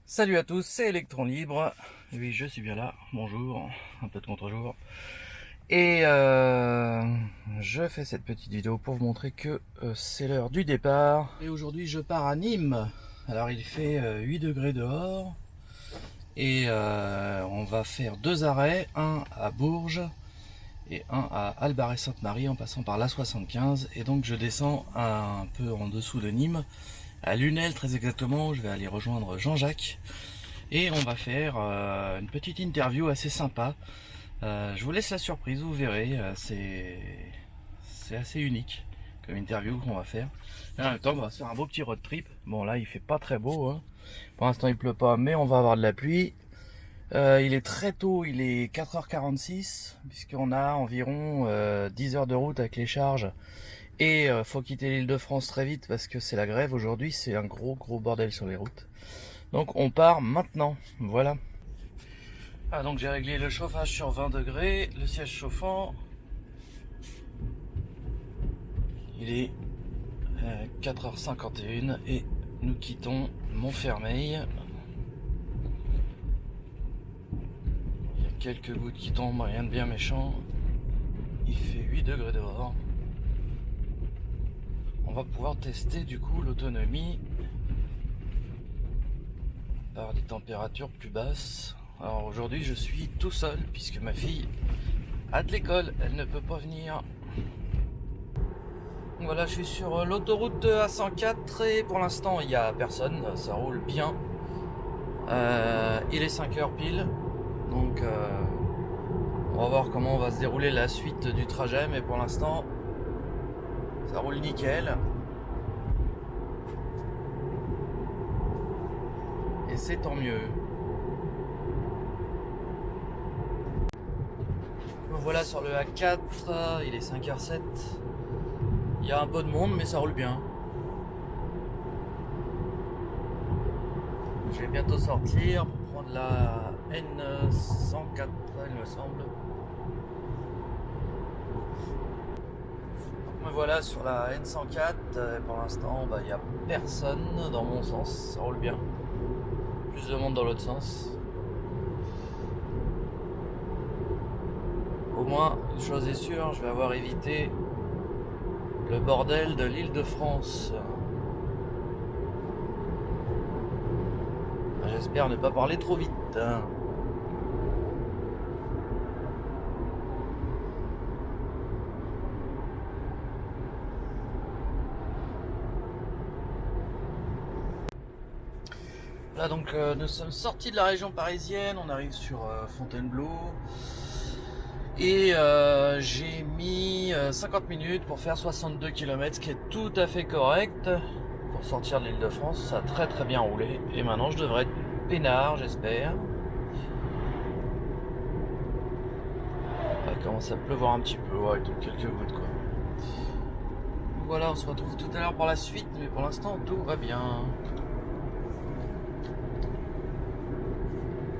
Salut à tous, c'est Electron Libre. Oui, je suis bien là. Bonjour, un peu de contre-jour. Et je fais cette petite vidéo pour vous montrer que c'est l'heure du départ. Et aujourd'hui, je pars à Nîmes. Alors, il fait 8 degrés dehors. Et on va faire 2 arrêts, un à Bourges et un à Albarré-Sainte-Marie en passant par l'A75. Et donc, je descends un peu en dessous de Nîmes, à Lunel très exactement. Je vais aller rejoindre Jean-Jacques. Et on va faire une petite interview assez sympa. Je vous laisse la surprise, vous verrez. C'est assez unique comme interview qu'on va faire. Et en même temps, on va se faire un beau petit road trip. Bon, là, il fait pas très beau, hein. Pour l'instant, il pleut pas, mais on va avoir de la pluie. Il est très tôt, il est 4h46, puisqu'on a environ 10 heures de route avec les charges. Et faut quitter l'Île-de-France très vite parce que c'est la grève aujourd'hui. C'est un gros bordel sur les routes. Donc on part maintenant, voilà. Ah, donc j'ai réglé le chauffage sur 20 degrés, le siège chauffant. Il est 4h51 et nous quittons Montfermeil. Il y a quelques gouttes qui tombent, rien de bien méchant. Il fait 8 degrés dehors. On va pouvoir tester du coup l'autonomie par des températures plus basses. Alors aujourd'hui je suis tout seul puisque ma fille a de l'école, elle ne peut pas venir. Voilà, je suis sur l'autoroute A104 et pour l'instant il n'y a personne, ça roule bien. Il est 5h pile, donc on va voir comment on va se dérouler la suite du trajet, mais pour l'instant ça roule nickel. Et c'est tant mieux. Donc voilà, sur le A4, il est 5h07. Il y a un peu de monde, mais ça roule bien. Je vais bientôt sortir pour prendre la N104, il me semble. Me voilà sur la N104. Pour l'instant, il n'y a personne dans mon sens. Ça roule bien. Plus de monde dans l'autre sens. Au moins, une chose est sûre, je vais avoir évité le bordel de l'Île-de-France. J'espère ne pas parler trop vite. Là donc nous sommes sortis de la région parisienne, on arrive sur Fontainebleau. Et j'ai mis 50 minutes pour faire 62 km, ce qui est tout à fait correct. Pour sortir de l'Île-de-France, ça a très bien roulé. Et maintenant je devrais être peinard, j'espère. Il commence à pleuvoir un petit peu, ouais, il tombe quelques gouttes quoi. Voilà, on se retrouve tout à l'heure pour la suite, mais pour l'instant tout va bien.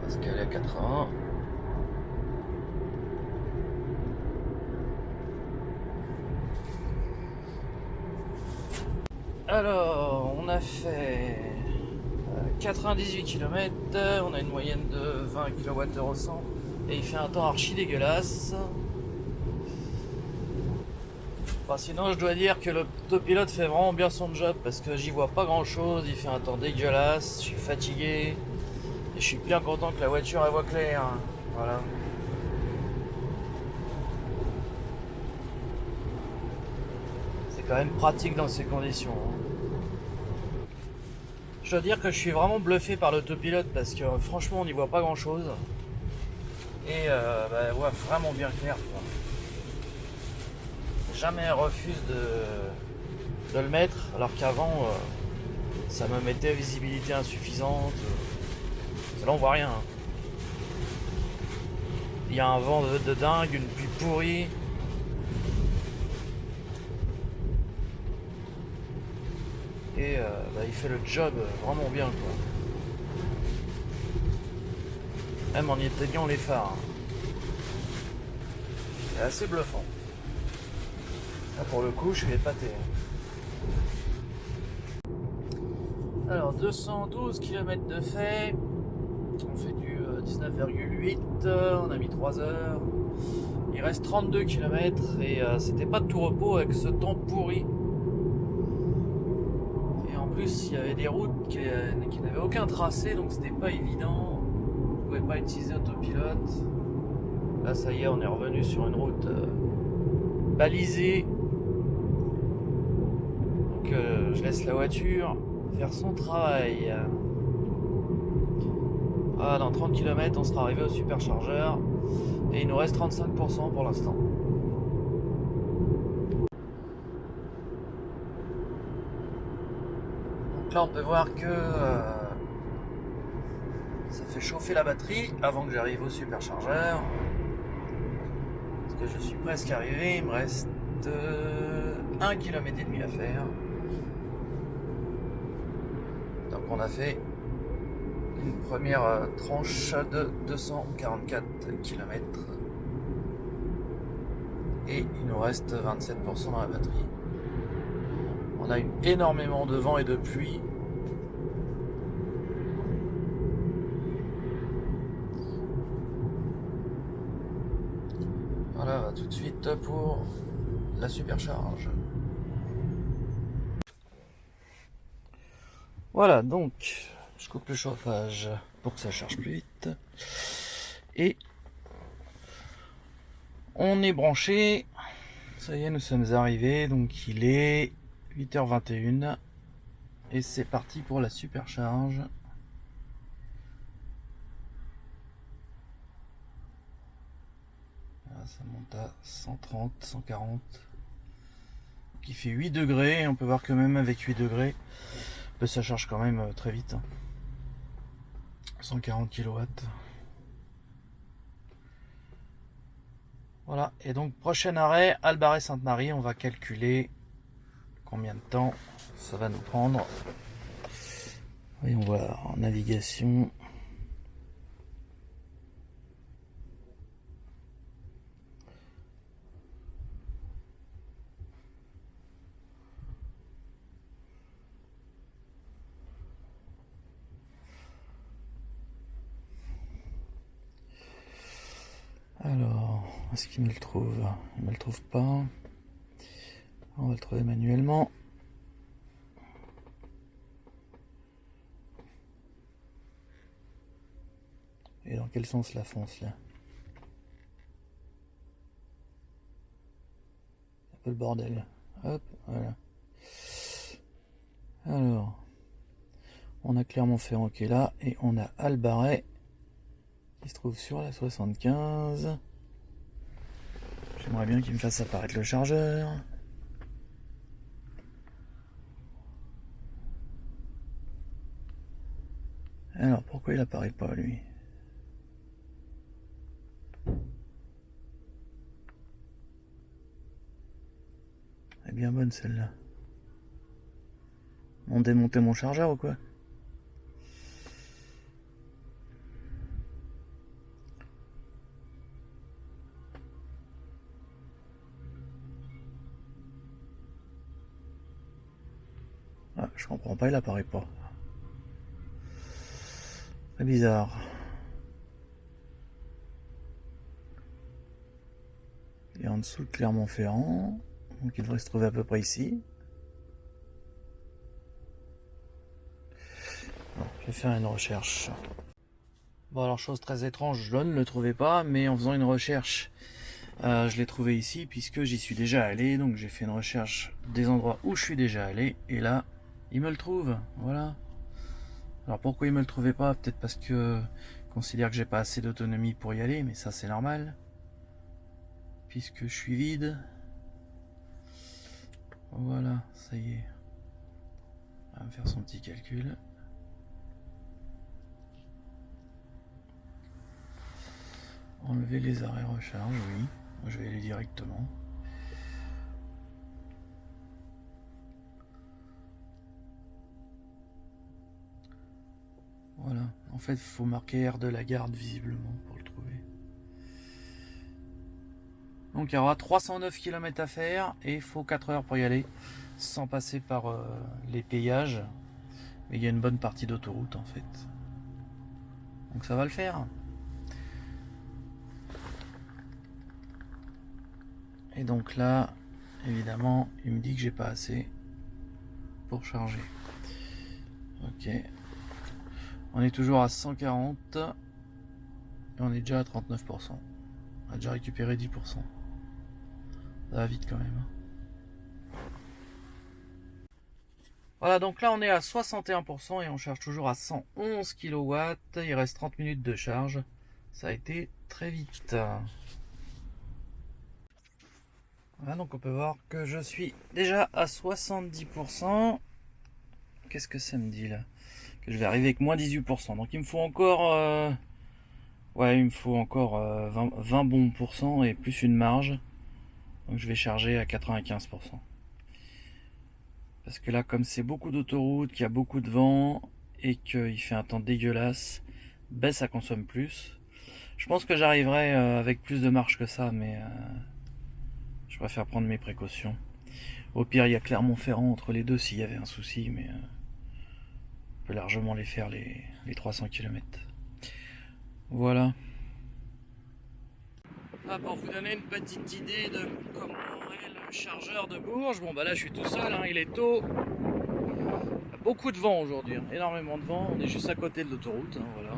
Parce qu'elle est à 80. Alors, on a fait 98 km, on a une moyenne de 20 kWh au 100 et il fait un temps archi dégueulasse. Enfin, sinon, je dois dire que l'autopilote fait vraiment bien son job parce que j'y vois pas grand chose, il fait un temps dégueulasse, je suis fatigué et je suis bien content que la voiture elle voit clair. Voilà. C'est quand même pratique dans ces conditions. Je dois dire que je suis vraiment bluffé par l'autopilote parce que franchement on n'y voit pas grand chose. Et elle voit vraiment bien clair quoi. Jamais elle refuse de le mettre alors qu'avant ça me mettait visibilité insuffisante. Là on voit rien. Il y a un vent de dingue, une pluie pourrie. Et il fait le job vraiment bien quoi. Même en y éteignant les phares. C'est assez bluffant. Là, pour le coup, je suis épaté. Alors 212 km de fait, on fait du 19,8, on a mis 3 heures, il reste 32 km et c'était pas de tout repos avec ce temps pourri. Et en plus il y avait des routes qui n'avaient aucun tracé, donc c'était pas évident, on pouvait pas utiliser autopilote. Là ça y est, on est revenu sur une route balisée, donc je laisse la voiture faire son travail. Ah, dans 30 km on sera arrivé au superchargeur et il nous reste 35% pour l'instant. Donc là on peut voir que ça fait chauffer la batterie avant que j'arrive au superchargeur, parce que je suis presque arrivé, il me reste 1 km et demi à faire. Donc on a fait une première tranche de 244 km et il nous reste 27% dans la batterie. On a eu énormément de vent et de pluie. Voilà, on va tout de suite pour la supercharge. Voilà, donc je coupe le chauffage pour que ça charge plus vite. Et on est branché. Ça y est, nous sommes arrivés. Donc il est 8h21. Et c'est parti pour la supercharge. Là, ça monte à 130, 140. Qui fait 8 degrés. On peut voir que même avec 8 degrés, ça charge quand même très vite. 140 kW. Voilà, et donc prochain arrêt, Albarré-Sainte-Marie. On va calculer combien de temps ça va nous prendre. Voyons voir, en navigation. Alors, est-ce qu'il me le trouve? Il me le trouve pas. On va le trouver manuellement. Et dans quel sens la fonce là? Un peu le bordel. Hop, voilà. Alors, on a Clermont-Ferrand qui est là et on a Albarré qui se trouve sur la 75. J'aimerais bien qu'il me fasse apparaître le chargeur. Alors, pourquoi il apparaît pas lui? Elle est bien bonne celle-là. On démontait mon chargeur ou quoi? Ah, je comprends pas, il apparaît pas. Très bizarre. Il est en dessous de Clermont-Ferrand, donc il devrait se trouver à peu près ici. Bon, je vais faire une recherche. Bon, alors chose très étrange, je ne le trouvais pas, mais en faisant une recherche, je l'ai trouvé ici puisque j'y suis déjà allé. Donc j'ai fait une recherche des endroits où je suis déjà allé et là il me le trouve. Voilà. Alors pourquoi il me le trouvait pas? Peut-être parce que il considère que j'ai pas assez d'autonomie pour y aller, mais ça c'est normal puisque je suis vide. Voilà, ça y est. On va faire son petit calcul. Enlever les arrêts recharge, oui. Je vais aller directement. Voilà. En fait, il faut marquer aire de la garde visiblement pour le trouver. Donc il y aura 309 km à faire et il faut 4 heures pour y aller sans passer par les péages. Mais il y a une bonne partie d'autoroute en fait. Donc ça va le faire. Et donc là, évidemment, il me dit que j'ai pas assez pour charger. Ok. On est toujours à 140 et on est déjà à 39%. On a déjà récupéré 10%. Ça va vite quand même. Voilà, donc là on est à 61% et on charge toujours à 111 kW. Il reste 30 minutes de charge. Ça a été très vite. Voilà, donc on peut voir que je suis déjà à 70%. Qu'est-ce que ça me dit là? Que je vais arriver avec moins 18%. Donc il me faut encore... ouais, il me faut encore 20 bons pourcents et plus une marge. Donc je vais charger à 95%. Parce que là, comme c'est beaucoup d'autoroute, qu'il y a beaucoup de vent et qu'il fait un temps dégueulasse, ben ça consomme plus. Je pense que j'arriverai avec plus de marge que ça, mais je préfère prendre mes précautions. Au pire, il y a Clermont-Ferrand entre les deux s'il y avait un souci, mais on peut largement les faire les 300 km. Voilà. Ah, pour vous donner une petite idée de comment est le chargeur de Bourges, bon bah là je suis tout seul, hein, il est tôt. Il y a beaucoup de vent aujourd'hui, hein, énormément de vent, on est juste à côté de l'autoroute, hein, voilà.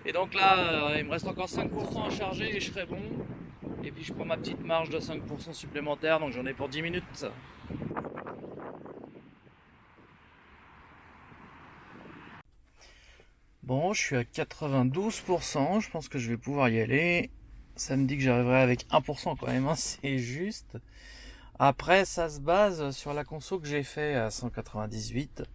Et donc là, il me reste encore 5% à charger et je serai bon. Et puis je prends ma petite marge de 5% supplémentaire, donc j'en ai pour 10 minutes. Bon, je suis à 92%, je pense que je vais pouvoir y aller. Ça me dit que j'arriverai avec 1% quand même, hein, c'est juste. Après, ça se base sur la conso que j'ai fait à 198.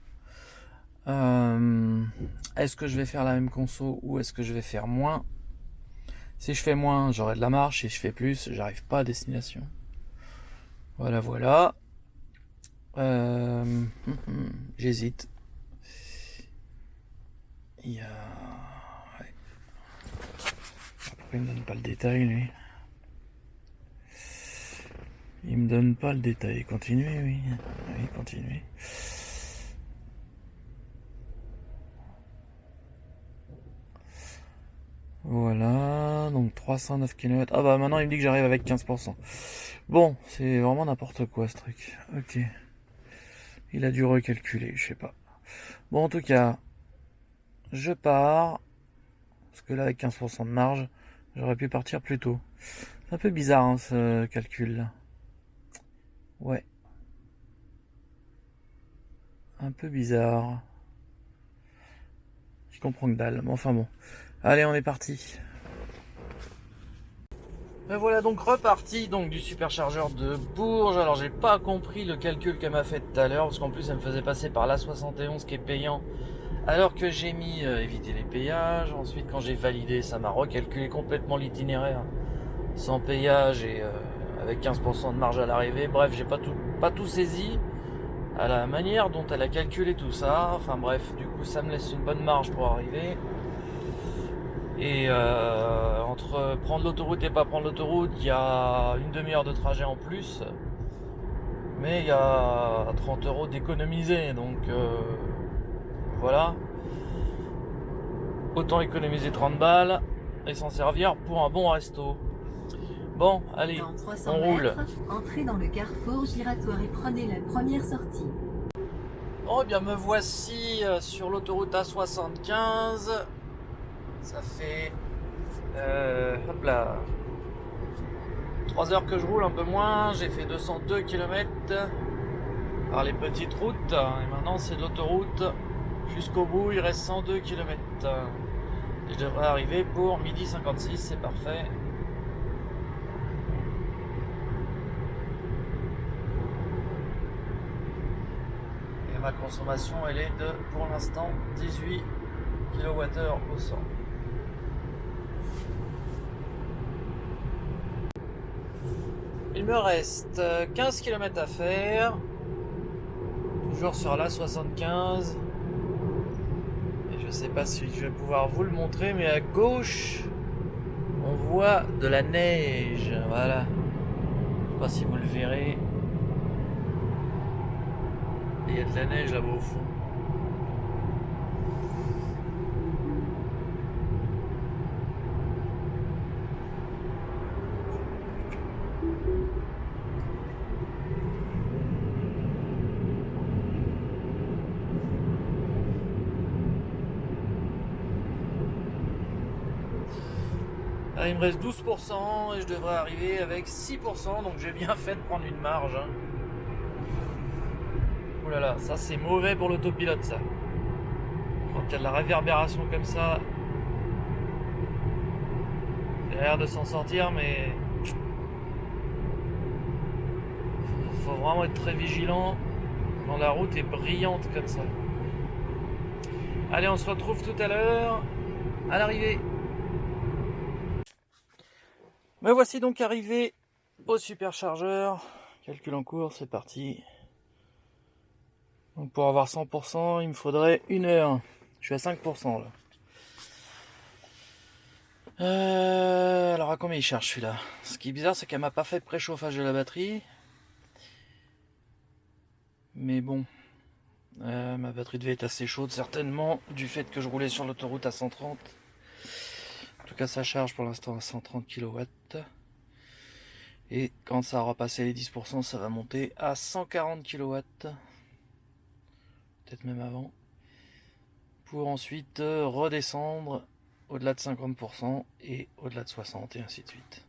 Est-ce que je vais faire la même conso ou est-ce que je vais faire moins? Si je fais moins, j'aurai de la marge. Si je fais plus, j'arrive pas à destination. Voilà, voilà. J'hésite. Il y a... ouais. Pourquoi il me donne pas le détail, lui? Il me donne pas le détail. Continuez, oui. Oui, continuez. Voilà, donc 309 km. Ah bah maintenant il me dit que j'arrive avec 15%. Bon, c'est vraiment n'importe quoi ce truc. Ok. Il a dû recalculer, je sais pas. Bon, en tout cas, je pars. Parce que là, avec 15% de marge, j'aurais pu partir plus tôt. C'est un peu bizarre hein, ce calcul-là. Ouais. Un peu bizarre. Je comprends que dalle. Mais enfin bon. Allez, on est parti. Et voilà donc reparti donc du superchargeur de Bourges. Alors j'ai pas compris le calcul qu'elle m'a fait tout à l'heure parce qu'en plus elle me faisait passer par l'A71 qui est payant alors que j'ai mis éviter les péages. Ensuite quand j'ai validé ça m'a recalculé complètement l'itinéraire sans péage et avec 15% de marge à l'arrivée. Bref, j'ai pas tout saisi à la manière dont elle a calculé tout ça. Enfin bref, du coup ça me laisse une bonne marge pour arriver. Et entre prendre l'autoroute et pas prendre l'autoroute, il y a une demi-heure de trajet en plus. Mais il y a 30 € d'économiser. Donc voilà. Autant économiser 30 balles et s'en servir pour un bon resto. Bon, allez, dans 300 on roule. mètres, entrez dans le carrefour giratoire et prenez la première sortie. Oh, bien me voici sur l'autoroute A75. Ça fait hop là 3 heures que je roule, un peu moins. J'ai fait 202 km par les petites routes et maintenant c'est de l'autoroute jusqu'au bout. Il reste 102 km et je devrais arriver pour 12h56. C'est parfait. Et ma consommation elle est de pour l'instant 18 kWh au 100. Il me reste 15 km à faire, toujours sur la 75. Et je sais pas si je vais pouvoir vous le montrer, mais à gauche, on voit de la neige. Voilà. Je sais pas si vous le verrez. Et il y a de la neige là-bas au fond. Là, il me reste 12% et je devrais arriver avec 6%, donc j'ai bien fait de prendre une marge. Hein. Oh là là, ça c'est mauvais pour l'autopilote ça. Quand il y a de la réverbération comme ça, j'ai l'air de s'en sortir, mais faut vraiment être très vigilant quand la route est brillante comme ça. Allez, on se retrouve tout à l'heure à l'arrivée. Me voici donc arrivé au superchargeur. Calcul en cours, c'est parti. Donc pour avoir 100%, il me faudrait 1 heure. Je suis à 5% là. Alors à combien il charge celui-là? Ce qui est bizarre, c'est qu'elle m'a pas fait de préchauffage de la batterie. Mais bon, ma batterie devait être assez chaude certainement, du fait que je roulais sur l'autoroute à 130. En tout cas, ça charge pour l'instant à 130 kW. Et quand ça aura passé les 10%, ça va monter à 140 kW. Peut-être même avant. Pour ensuite redescendre au-delà de 50% et au-delà de 60% et ainsi de suite.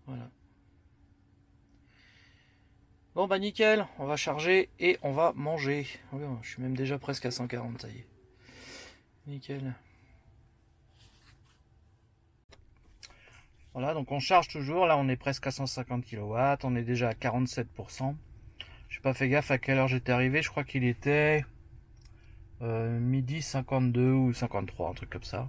Voilà. Bon bah nickel, on va charger et on va manger. Oui, je suis même déjà presque à 140, ça y est. Nickel. Voilà, donc on charge toujours. Là, on est presque à 150 kW. On est déjà à 47%. J'ai pas fait gaffe à quelle heure j'étais arrivé. Je crois qu'il était midi 52 ou 53, un truc comme ça.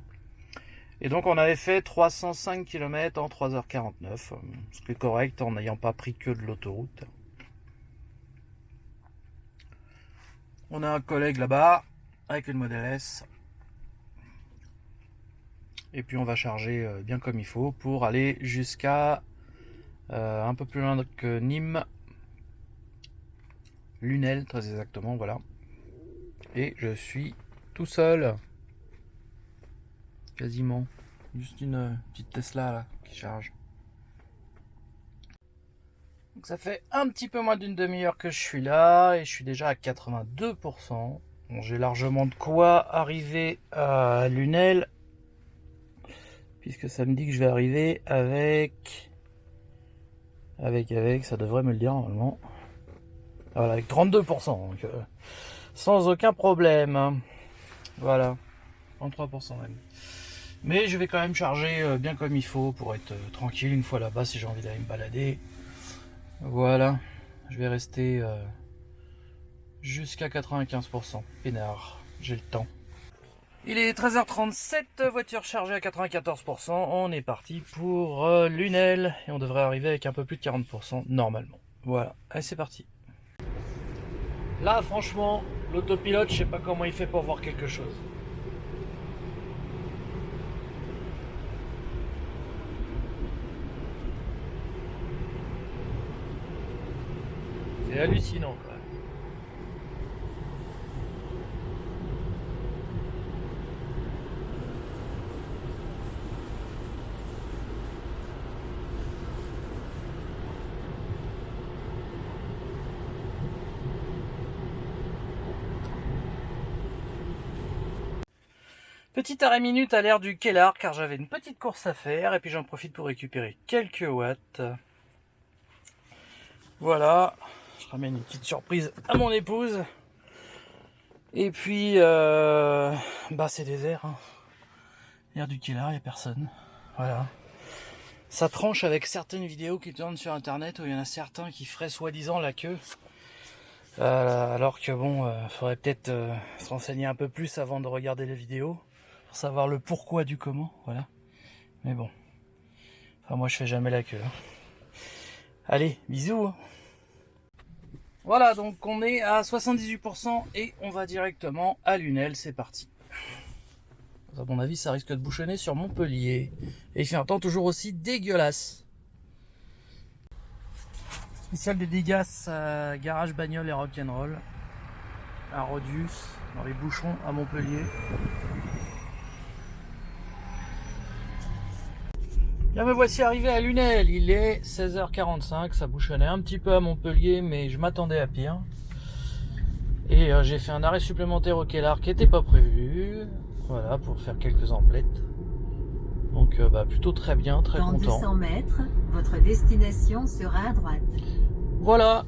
Et donc, on avait fait 305 km en 3h49. Ce qui est correct en n'ayant pas pris que de l'autoroute. On a un collègue là-bas avec une Model S. Et puis on va charger bien comme il faut pour aller jusqu'à un peu plus loin que Nîmes, Lunel très exactement, voilà. Et je suis tout seul, quasiment, juste une petite Tesla là qui charge. Donc ça fait un petit peu moins d'une demi-heure que je suis là et je suis déjà à 82%. Bon, j'ai largement de quoi arriver à Lunel, puisque ça me dit que je vais arriver avec, ça devrait me le dire normalement. Voilà, avec 32%, donc sans aucun problème. Voilà, 33% même. Mais je vais quand même charger bien comme il faut pour être tranquille une fois là-bas si j'ai envie d'aller me balader. Voilà, je vais rester jusqu'à 95%. Pénard, j'ai le temps. Il est 13h37, voiture chargée à 94%. On est parti pour Lunel et on devrait arriver avec un peu plus de 40% normalement. Voilà, allez c'est parti. Là franchement, l'autopilote, je sais pas comment il fait pour voir quelque chose. C'est hallucinant quoi. Petit arrêt minute à l'ère du Kellar car j'avais une petite course à faire et puis j'en profite pour récupérer quelques watts. Voilà, je ramène une petite surprise à mon épouse. Et puis, bah c'est désert. Hein. L'ère du Kellar, il n'y a personne. Voilà. Ça tranche avec certaines vidéos qui tournent sur internet où il y en a certains qui feraient soi-disant la queue. Alors que bon, faudrait peut-être se renseigner un peu plus avant de regarder les vidéos. Pour savoir le pourquoi du comment, voilà. Mais bon. Enfin, moi je fais jamais la queue. Hein. Allez, bisous. Hein. Voilà, donc on est à 78% et on va directement à Lunel, c'est parti. À mon avis, ça risque de bouchonner sur Montpellier. Et il fait un temps toujours aussi dégueulasse. Spécial dédicace garage bagnole et rock'n'roll. un Rodius dans les bouchons à Montpellier. Bien, me voici arrivé à Lunel, il est 16h45, ça bouchonnait un petit peu à Montpellier, mais je m'attendais à pire. Et j'ai fait un arrêt supplémentaire au Kellar qui n'était pas prévu, voilà, pour faire quelques emplettes. Donc plutôt très bien, très Dans content. 200 mètres, votre destination sera à droite. Voilà,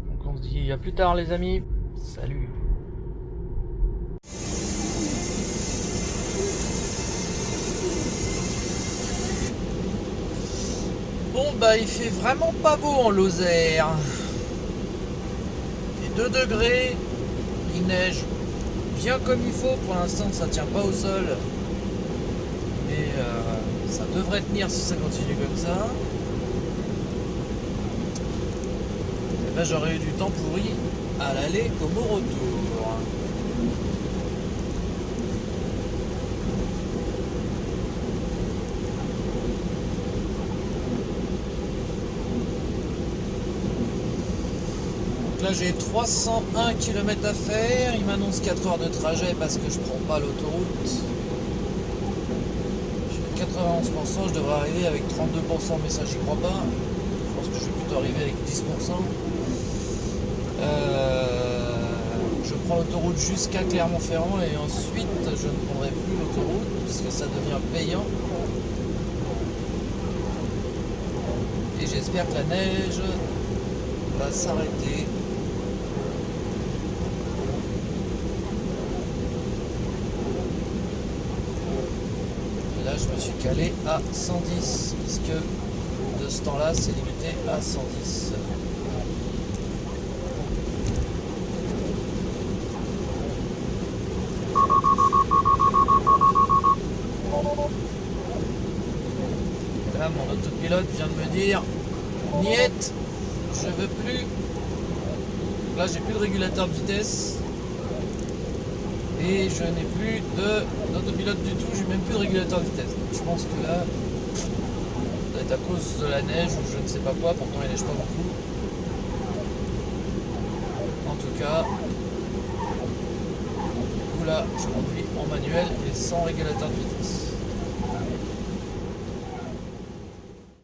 donc on se dit à plus tard les amis, salut. Bon il fait vraiment pas beau en Lozère. Il fait 2 degrés, il neige bien comme il faut, pour l'instant ça tient pas au sol. Mais ça devrait tenir si ça continue comme ça. Et ben j'aurais eu du temps pourri à l'aller comme au retour. Là j'ai 301 km à faire, il m'annonce 4 heures de trajet parce que je prends pas l'autoroute. J'ai 91%, je devrais arriver avec 32%, mais ça j'y crois pas. Je pense que je vais plutôt arriver avec 10%. Je prends l'autoroute jusqu'à Clermont-Ferrand et ensuite je ne prendrai plus l'autoroute parce que ça devient payant. Et j'espère que la neige va s'arrêter. Là je me suis calé à 110 puisque de ce temps là c'est limité à 110. Là mon autopilote vient de me dire niet, je veux plus. Là j'ai plus de régulateur de vitesse. Et je n'ai plus d'autopilote du tout, j'ai même plus de régulateur de vitesse. Donc je pense que là, ça doit être à cause de la neige ou je ne sais pas quoi, pourtant il neige pas beaucoup. En tout cas, du coup là, je conduis en manuel et sans régulateur de vitesse.